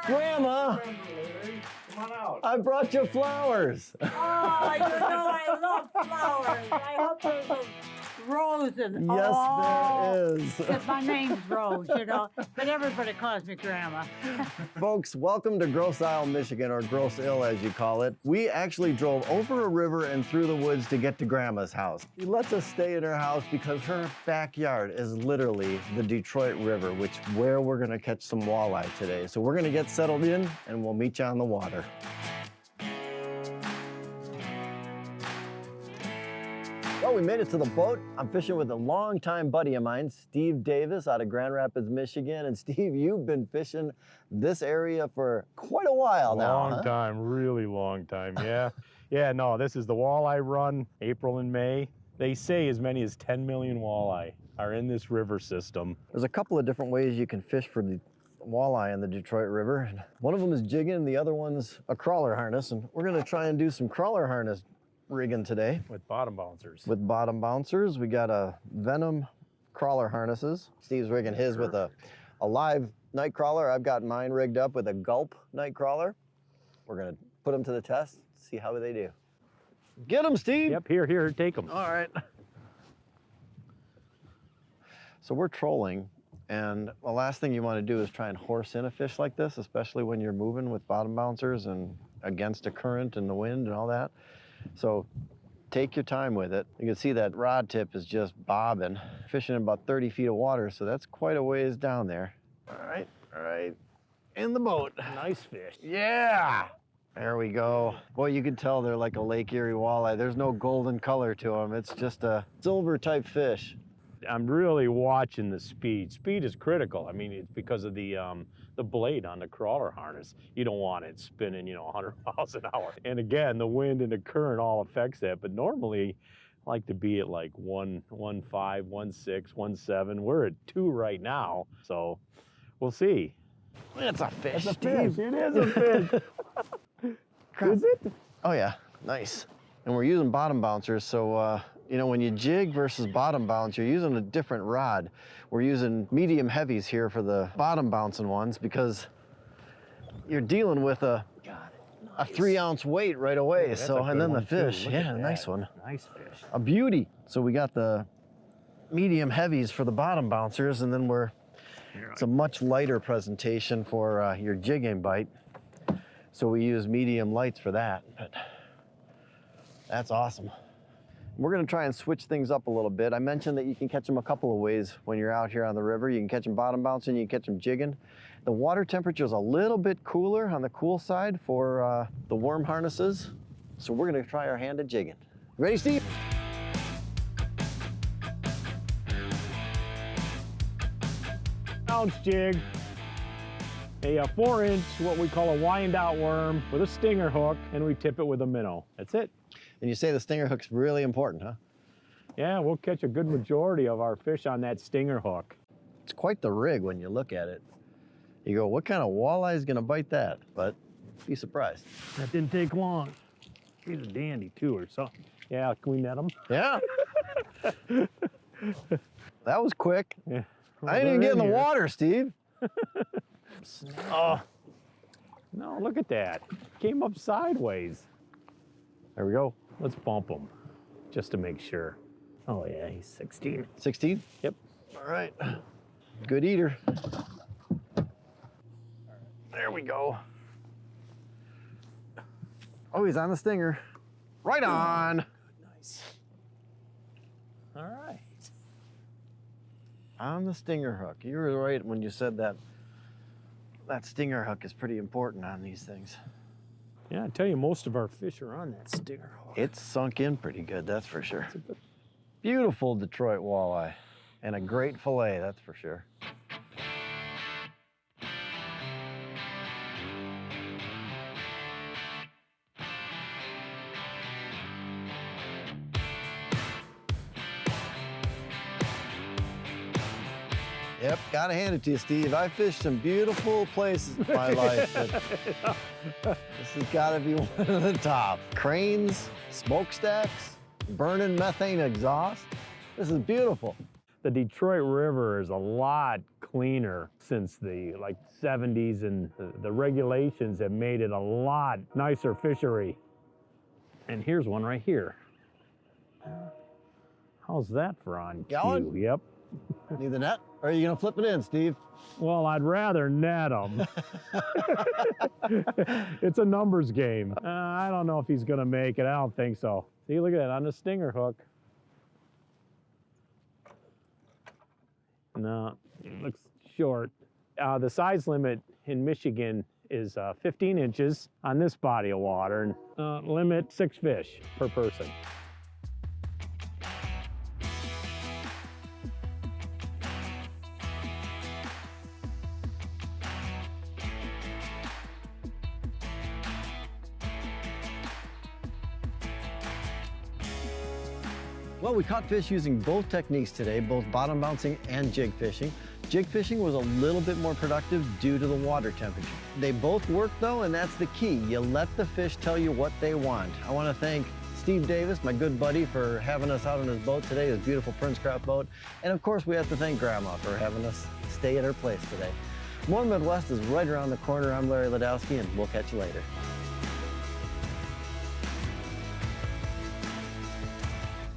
Grandma, Come on out. I brought you flowers. Oh, you know I love flowers. I hope there's a rose in. Yes, oh, there is. Because my name's Rose, you know, but everybody calls me Grandma. Folks, welcome to Grosse Isle, Michigan, or Grosse Isle as you call it. We actually drove over a river and through the woods to get to Grandma's house. She lets us stay in her house because her backyard is literally the Detroit River, which where we're gonna catch some walleye today. So we're gonna get settled in and we'll meet you on the water. Well, we made it to the boat. I'm fishing with a longtime buddy of mine, Steve Davis out of Grand Rapids, Michigan. And Steve, you've been fishing this area for quite a while now. Long time, really long time, yeah. Yeah, no, this is the walleye run, April and May. They say as many as 10 million walleye are in this river system. There's a couple of different ways you can fish for the walleye in the Detroit River. One of them is jigging, and the other one's a crawler harness. And we're gonna try and do some crawler harness rigging today. With bottom bouncers. With bottom bouncers. We got a Venom crawler harnesses. Steve's rigging his with a live night crawler. I've got mine rigged up with a Gulp night crawler. We're gonna put them to the test, see how they do. Get them, Steve. Yep, here, take them. All right. So we're trolling, and the last thing you want to do is try and horse in a fish like this, especially when you're moving with bottom bouncers and against a current and the wind and all that. So take your time with it. You can see that rod tip is just bobbing, fishing in about 30 feet of water, so that's quite a ways down there. All right, in the boat. Nice fish. Yeah, there we go. Boy, you can tell they're like a Lake Erie walleye. There's no golden color to them. It's just a silver type fish. I'm really watching the speed. Speed is critical. I mean, it's because of the blade on the crawler harness. You don't want it spinning, 100 miles an hour. And again, the wind and the current all affects that. But normally, I like to be at like 1.5, 1.6, 1.7. We're at 2 right now, so we'll see. It's a fish. It's a fish. It is a fish. Is it? Oh yeah, nice. And we're using bottom bouncers, so when you jig versus bottom bounce, you're using a different rod. We're using medium heavies here for the bottom bouncing ones because you're dealing with a 3-ounce weight right away. Ooh, so, and then the fish, yeah, nice one. Nice fish. A beauty. So we got the medium heavies for the bottom bouncers, and then it's a much lighter presentation for your jigging bite. So we use medium lights for that, but that's awesome. We're gonna try and switch things up a little bit. I mentioned that you can catch them a couple of ways when you're out here on the river. You can catch them bottom bouncing, you can catch them jigging. The water temperature is a little bit cooler on the cool side for the worm harnesses. So we're gonna try our hand at jigging. Ready, Steve? Ounce jig. A 4-inch, what we call a wind out worm with a stinger hook, and we tip it with a minnow. That's it. And you say the stinger hook's really important, huh? Yeah, we'll catch a good majority of our fish on that stinger hook. It's quite the rig when you look at it. You go, what kind of walleye is gonna bite that? But be surprised. That didn't take long. He's a dandy too, or something. Yeah, can we net him? Yeah. That was quick. Yeah. I didn't even get in the water, Steve. Oh. No, look at that. Came up sideways. There we go. Let's bump him, just to make sure. Oh yeah, he's 16. 16? Yep. All right. Good eater. There we go. Oh, he's on the stinger. Right on. Nice. All right. On the stinger hook. You were right when you said that. That stinger hook is pretty important on these things. Yeah, I tell you, most of our fish are on that stinger hook. It's sunk in pretty good, that's for sure. Beautiful Detroit walleye. And a great fillet, that's for sure. Yep, gotta hand it to you, Steve. I fished some beautiful places in my life, but this has gotta be one of the top. Cranes, smokestacks, burning methane exhaust. This is beautiful. The Detroit River is a lot cleaner since the 70s, and the regulations have made it a lot nicer fishery. And here's one right here. How's that for on Going? cue? Yep. Need the net? Or are you gonna flip it in, Steve? Well, I'd rather net him. It's a numbers game. I don't know if he's gonna make it. I don't think so. See, look at that on the stinger hook. No, it looks short. The size limit in Michigan is 15 inches on this body of water, and limit 6 fish per person. Well, we caught fish using both techniques today, both bottom bouncing and jig fishing. Jig fishing was a little bit more productive due to the water temperature. They both work though, and that's the key. You let the fish tell you what they want. I want to thank Steve Davis, my good buddy, for having us out on his boat today, his beautiful Prince Craft boat. And of course, we have to thank Grandma for having us stay at her place today. More Midwest is right around the corner. I'm Larry Ladowski, and we'll catch you later.